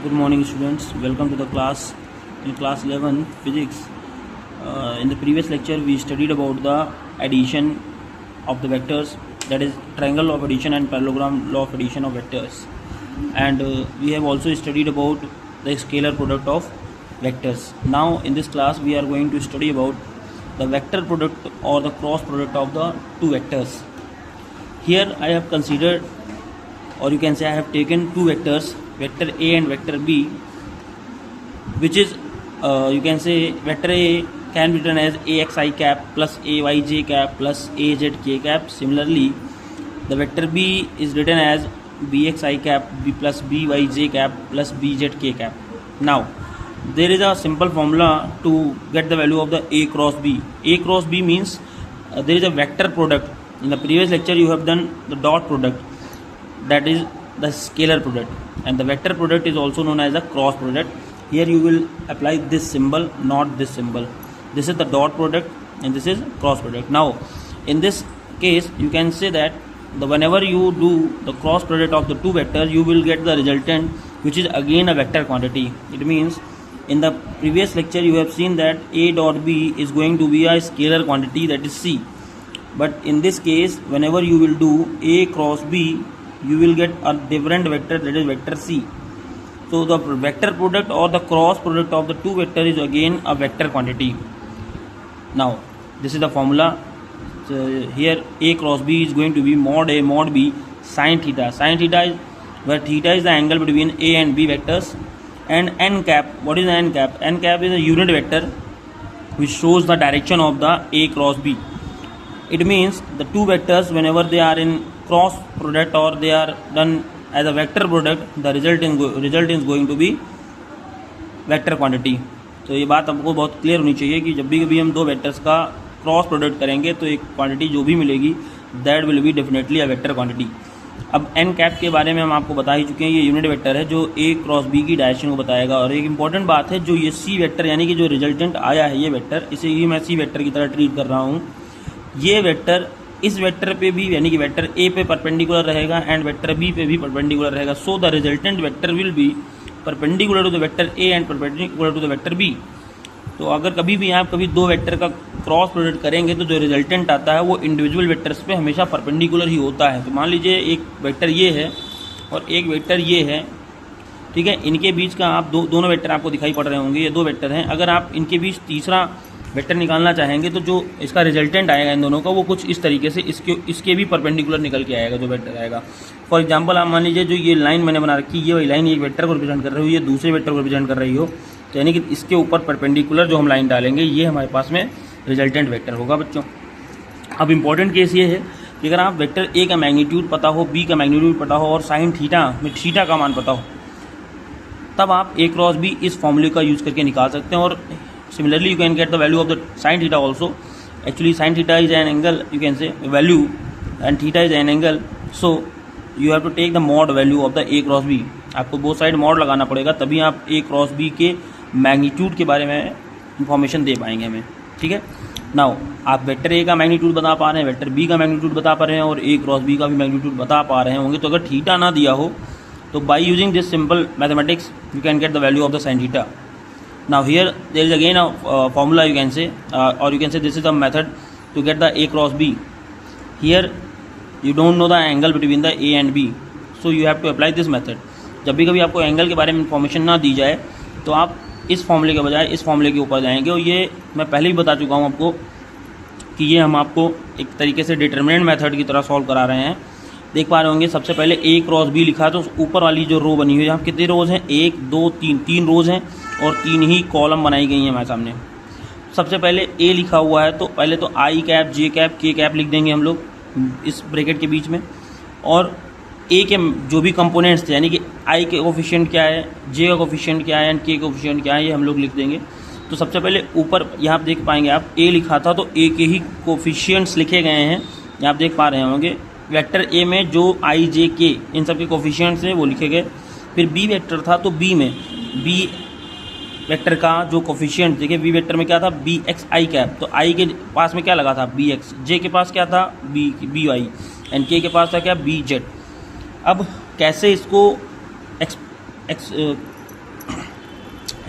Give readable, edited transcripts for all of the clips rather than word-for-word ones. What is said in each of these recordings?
Good morning students, welcome to the class. In class 11 physics, in the previous lecture we studied about the addition of the vectors, that is triangle law of addition and parallelogram law of addition of vectors, and we have also studied about the scalar product of vectors. Now in this class we are going to study about the vector product or the cross product of the two vectors. Here I have considered, or you can say I have taken two vectors, vector A and vector B, which is you can say vector A can be written as axi cap plus ayj cap plus azk cap. Similarly, the vector B is written as bxi cap b plus byj cap plus bzk cap. Now there is a simple formula to get the value of the A cross B. A cross B means there is a vector product. In the previous lecture you have done the dot product, that is the scalar product, and the vector product is also known as a cross product. Here you will apply this symbol, not this symbol. This is the dot product and this is cross product. Now in this case you can say that whenever you do the cross product of the two vectors, you will get the resultant, which is again a vector quantity. It means in the previous lecture you have seen that A dot B is going to be a scalar quantity, that is C. But in this case, whenever you will do A cross B, you will get a different vector, that is vector C. So the vector product or the cross product of the two vectors is again a vector quantity. Now this is the formula. So here A cross B is going to be mod A mod B sin theta. Sin theta is where theta is the angle between A and B vectors, and n cap. What is n cap? N cap is a unit vector which shows the direction of the A cross B. It means the two vectors, whenever they are in cross product or they are done as a vector product, the result is going to be vector quantity. तो ये बात हमको बहुत clear होनी चाहिए कि जब भी कभी हम दो वेक्टर्स का क्रॉस प्रोडक्ट करेंगे तो एक क्वांटिटी जो भी मिलेगी that will be definitely a vector quantity. अब एन कैप के बारे में हम आपको बता ही चुके हैं. ये यूनिट वेक्टर है जो ए क्रॉस बी की डायरेक्शन को बताएगा. और एक इंपॉर्टेंट बात है, जो ये सी वेक्टर यानी कि जो रिजल्टेंट आया है ये वेक्टर, इसे ही मैं सी वेक्टर की तरह ट्रीट कर रहा हूँ. ये वेक्टर इस वेक्टर पे भी यानी कि वेक्टर ए पे परपेंडिकुलर रहेगा एंड वेक्टर बी पे भी परपेंडिकुलर रहेगा. So the resultant vector will be perpendicular to the vector A and perpendicular to the vector B. तो अगर कभी भी आप कभी दो वेक्टर का क्रॉस प्रोडक्ट करेंगे तो जो रिजल्टेंट आता है वो इंडिविजुअल वेक्टर्स पे हमेशा परपेंडिकुलर ही होता है. तो मान लीजिए एक वेक्टर ये है और एक वेक्टर ये है, ठीक है. इनके बीच का आप दोनों वेक्टर आपको दिखाई पड़ रहे होंगे, ये दो वेक्टर हैं. अगर आप इनके बीच तीसरा वेक्टर निकालना चाहेंगे तो जो इसका रिजल्टेंट आएगा इन दोनों का वो कुछ इस तरीके से इसके भी परपेंडिकुलर निकल के आएगा जो वेक्टर आएगा. फॉर एग्जांपल आप मान लीजिए जो ये लाइन मैंने बना रखी है, ये वही लाइन एक वेक्टर को रिप्रेजेंट कर रही हो, ये दूसरे वेक्टर को रिप्रेजेंट कर रही हो, तो यानी कि इसके ऊपर परपेंडिकुलर जो हम लाइन डालेंगे ये हमारे पास में रिजल्टेंट वेक्टर होगा बच्चों. अब इंपॉर्टेंट केस ये है कि अगर आप वेक्टर ए का मैग्नीट्यूड पता हो, बी का मैग्नीट्यूड पता हो और साइन थीटा में थीटा का मान पता हो, तब आप ए क्रॉस बी इस फॉर्मूले का यूज़ करके निकाल सकते हैं. और similarly you can get the value of the sin theta also. Actually sin theta is an angle, you can say value, and theta is an angle, so you have to take the mod value of the a cross b. आपको both side mod लगाना पड़ेगा, तभी आप a cross b के magnitude के बारे में information दे पाएंगे हमें, ठीक है. नाउ आप वेक्टर a का मैग्नीट्यूड बता पा रहे हैं, वेक्टर b का मैग्नीट्यूड बता पा रहे हैं और a क्रॉस b का भी मैग्नीट्यूड बता पा रहे होंगे. तो अगर थीटा ना दिया हो तो by using this simple mathematics you can get the value of the sine theta. Now here there is again a formula, you can say or you can say this is the method to get the a cross b. Here you don't know the angle between the a and b, so you have to apply this method. जब भी कभी आपको angle के बारे में information ना दी जाए तो आप इस फॉर्मूले के बजाय इस फॉर्मूले के ऊपर जाएंगे. और ये मैं पहले ही बता चुका हूँ आपको कि ये हम आपको एक तरीके से डिटर्मिनेंट मेथड की तरह सॉल्व करा रहे हैं. देख पा रहे होंगे सबसे पहले ए क्रॉस बी लिखा है, तो ऊपर वाली जो रो बनी हुई है, यहाँ कितनी रोज हैं, 1 2 3 3 रोज हैं और 3 ही कॉलम बनाई गई हैं हमारे सामने. सबसे पहले ए लिखा हुआ है तो पहले तो आई कैप जे कैप के कैप लिख देंगे हम लोग इस ब्रैकेट के बीच में. और ए के जो भी कंपोनेंट्स थे यानी कि आई के कोफिशिएंट क्या है, जे का कोफिशिएंट क्या है एंड के कोफिशिएंट क्या है, ये हम लोग लिख देंगे. तो सबसे पहले ऊपर यहाँ आप देख पाएंगे आप ए लिखा था तो ए के ही कोफिशिएंट्स लिखे गए हैं, यहाँ आप देख पा रहे होंगे. वेक्टर ए में जो आई जे के इन सब के कोफिशिएंट्स हैं वो लिखे गए. फिर बी वेक्टर था तो बी में बी वेक्टर का जो कोफिशिएंट, देखिए बी वेक्टर में क्या था, बी एक्स आई कैप, तो आई के पास में क्या लगा था, बी एक्स. जे के पास क्या था, बी वाई, एंड के पास था क्या, बी जेड. अब कैसे इसको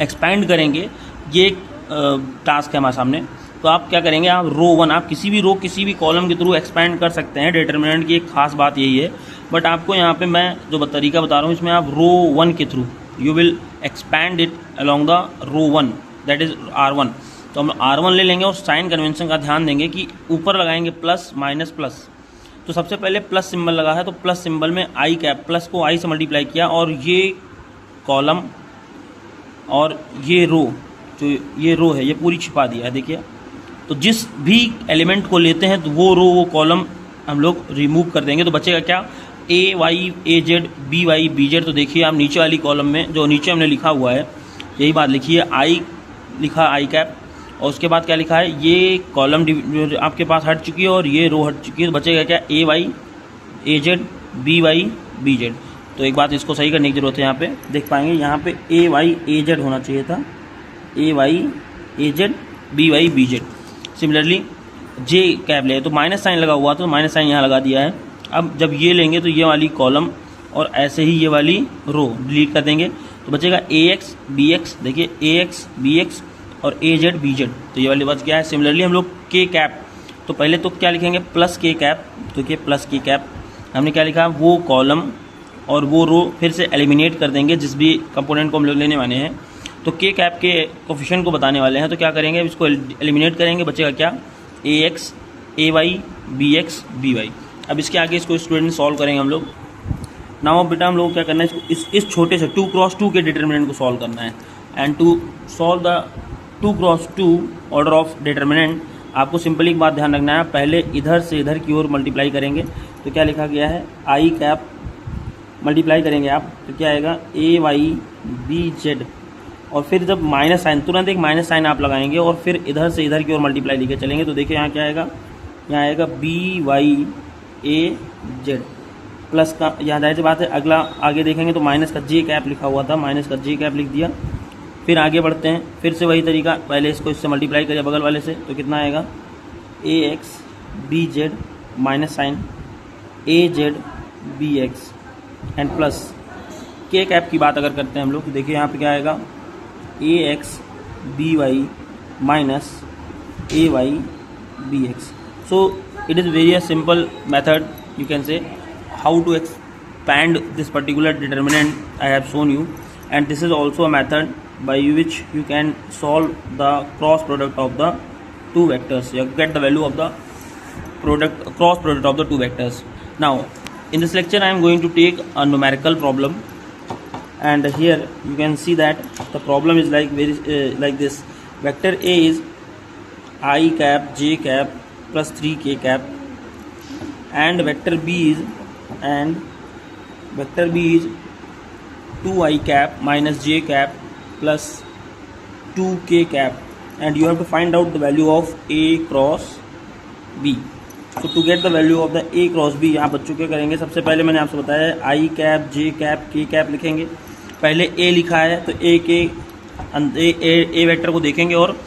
एक्सपैंड करेंगे, ये टास्क है हमारे सामने। तो आप क्या करेंगे, आप रो 1 आप किसी भी रो किसी भी कॉलम के थ्रू एक्सपैंड कर सकते हैं। डिटर्मिनेंट की एक खास बात यही है, बट आपको यहाँ पे मैं जो तरीका बता रहा हूँ इसमें आप रो 1 के through you will expand it along the row 1, that is R1। तो हम R1 ले लेंगे और साइन कन्वेंशन का ध्यान देंगे कि ऊपर लगाएंगे प्लस माइनस प्लस। तो सबसे पहले प्लस सिंबल लगा है तो प्लस सिंबल में आई कैप, प्लस को आई से मल्टीप्लाई किया और ये कॉलम और ये रो, जो ये रो है ये पूरी छिपा दिया है। देखिए, तो जिस भी एलिमेंट को लेते हैं तो वो रो वो कॉलम हम लोग रिमूव कर देंगे। तो बचेगा क्या, A Y A Z B Y B Z. तो देखिए आप नीचे वाली कॉलम में जो नीचे हमने लिखा हुआ है यही बात लिखी है, आई लिखा आई कैप, और उसके बाद क्या लिखा है, ये कॉलम आपके पास हट चुकी है और ये रो हट चुकी है। तो बचेगा क्या, A Y A Z B Y B Z. तो एक बात इसको सही करने की जरूरत है, यहाँ पे देख पाएंगे यहाँ पे ए वाई ए जेड होना चाहिए था, A Y A Z B Y B Z. Similarly J cap ले तो माइनस साइन लगा हुआ तो माइनस साइन यहाँ लगा दिया है। अब जब ये लेंगे तो ये वाली कॉलम और ऐसे ही ये वाली रो डिलीट कर देंगे। तो बचेगा ए एक्स बी एक्स, देखिए ए एक्स बी एक्स और ए जेड बी जेड, तो ये वाली बच गया है। सिमिलरली हम लोग के कैप, तो पहले तो क्या लिखेंगे, प्लस के कैप। तो क्या प्लस के कैप हमने क्या लिखा, वो कॉलम और वो रो फिर से एलिमिनेट कर देंगे जिस भी कंपोनेंट को हम लोग लेने वाले हैं। तो के कैप के कोफिशिएंट को बताने वाले हैं, तो क्या करेंगे, इसको एलिमिनेट करेंगे, बचेगा क्या, A X A Y B X B Y. अब इसके आगे इसको स्टूडेंट सॉल्व करेंगे हम लोग। नाउ बेटा हम लोग क्या करना है, इसको इस छोटे से 2x2 के डिटर्मिनेंट को सॉल्व करना है। And to solve the 2x2 order of determinant आपको सिंपली एक बात ध्यान रखना है, पहले इधर से इधर की ओर मल्टीप्लाई करेंगे। तो क्या लिखा गया है, आई कैप मल्टीप्लाई करेंगे आप, तो क्या आएगा, ए वाई बी जेड, और फिर जब माइनस साइन, तुरंत एक माइनस साइन आप लगाएंगे और फिर इधर से इधर की ओर मल्टीप्लाई लेके चलेंगे। तो देखिए यहाँ क्या आएगा, यहाँ आएगा B Y A Z plus का, यहाँ जाहिर सी बात है अगला आगे देखेंगे तो माइनस का जे कैप लिखा हुआ था, माइनस का जे कैप लिख दिया। फिर आगे बढ़ते हैं, फिर से वही तरीका, पहले इसको इससे मल्टीप्लाई करिए बगल वाले से, तो कितना आएगा, A X B Z minus sign A Z B X and plus के कैप की बात अगर करते हैं हम लोग, तो देखिए यहाँ पे क्या आएगा, A X B Y minus A Y B X. So it is very a simple method, you can say, how to expand this particular determinant I have shown you, and this is also a method by which you can solve the cross product of the two vectors. You get the value of the cross product of the two vectors. Now in this lecture I am going to take a numerical problem, and here you can see that the problem is like like this. Vector A is I cap j cap plus 3k cap, and vector B is 2i cap minus j cap plus 2k cap, and you have to find out the value of A cross B. So to get the value of the A cross B, यहाँ बच्चों क्या करेंगे, सबसे पहले मैंने आपसे बताया I cap J cap K cap लिखेंगे। पहले A लिखा है तो A के A वेक्टर को देखेंगे और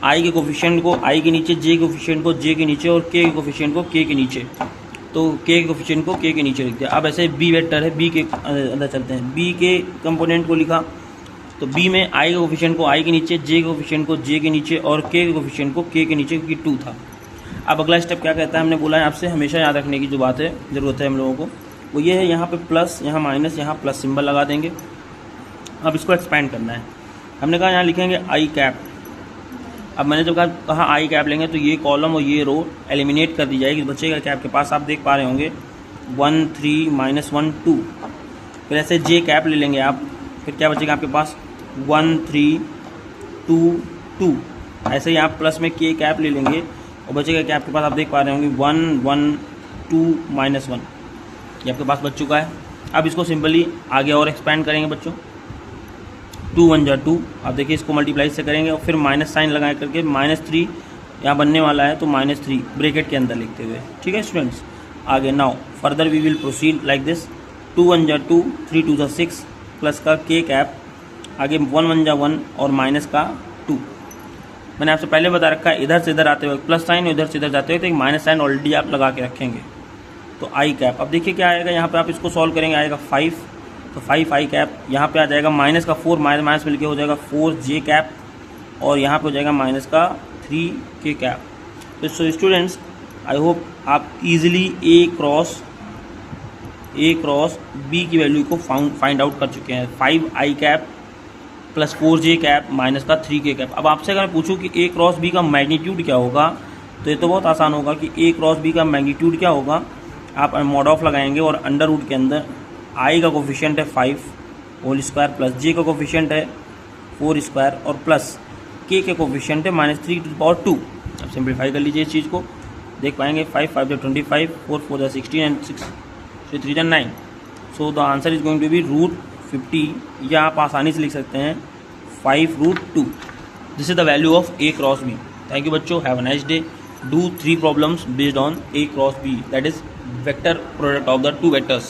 आई के कोफिशिएंट को आई के नीचे, जे के कोफिशिएंट को जे के नीचे और के कोफिशिएंट को के नीचे, तो के कोफिशिएंट को के नीचे लिखते हैं। अब ऐसे बी वेक्टर है, बी के अंदर चलते हैं, बी के कंपोनेंट को लिखा तो बी में आई के कोफिशिएंट को आई के नीचे, जे के कोफिशिएंट को जे के नीचे और के कोफिशिएंट को के नीचे, क्योंकि 2 था। अब अगला स्टेप क्या कहता है, हमने बोला है आपसे हमेशा याद रखने की जो बात है ज़रूरत है हम लोगों को, वो ये है, यहाँ पे प्लस, यहाँ माइनस, यहाँ प्लस सिंबल लगा देंगे। अब इसको एक्सपैंड करना है, हमने कहा यहाँ लिखेंगे आई कैप। अब मैंने जब कहा आई कैप लेंगे तो ये कॉलम और ये रो एलिमिनेट कर दी जाएगी, बचेगा क्या आपके पास, आप देख पा रहे होंगे 1 3 -1 2। फिर ऐसे जे कैप ले लेंगे आप, फिर क्या बचेगा आपके पास 1 3 2 2। ऐसे ही आप प्लस में के कैप ले लेंगे और बचेगा क्या आपके पास, आप देख पा रहे होंगे 1 1 2 -1, ये आपके पास बच चुका है। अब इसको सिंपली आगे और एक्सपैंड करेंगे बच्चों, 2 1 जा 2, आप देखिए इसको मल्टीप्लाई से करेंगे और फिर माइनस साइन लगा करके -3 यहाँ बनने वाला है, तो -3 ब्रैकेट के अंदर लिखते हुए, ठीक है स्टूडेंट्स। आगे now further we will proceed like this, 2 1 जा 2 3 2 जा 6 प्लस का के कैप, आगे 1 1 जा 1 और माइनस का 2। मैंने आपसे पहले बता रखा है, इधर से इधर आते हुए प्लस साइन, इधर से इधर जाते हुए तो एक माइनस साइन ऑलरेडी आप लगा के रखेंगे। तो आई कैप, अब देखिए क्या आएगा, यहाँ पे आप इसको सॉल्व करेंगे, आएगा 5 तो 5 आई कैप, यहाँ पे आ जाएगा माइनस का 4, माइनस माइनस मिलके हो जाएगा 4 जे कैप, और यहाँ पे हो जाएगा माइनस का 3 के कैप। तो सो स्टूडेंट्स, आई होप आप इजीली ए क्रॉस बी की वैल्यू को फाइंड आउट कर चुके हैं। 5 आई कैप प्लस 4 जे कैप माइनस का 3 के कैप। अब आपसे अगर मैं पूछूं कि ए क्रॉस बी का मैग्नीट्यूड क्या होगा, तो ये तो बहुत आसान होगा कि ए क्रॉस बी का मैग्नीट्यूड क्या होगा। आप मॉड ऑफ लगाएंगे और अंडर रूट के अंदर आई का कोफिशिएंट है 5 होल स्क्वायर, प्लस जे का कोफिशिएंट है 4 स्क्वायर, और प्लस के कोफिशिएंट है -3/2। अब सिंप्लीफाई कर लीजिए इस चीज़ को, देख पाएंगे 5 5 25, 4 4 16 and 6 3 9। So the answer is going to be √50, या आप आसानी से लिख सकते हैं 5√2। This is the value of A cross B. Thank you बच्चों, have a nice day. Do 3 problems based on A cross B, that is vector product of the two vectors.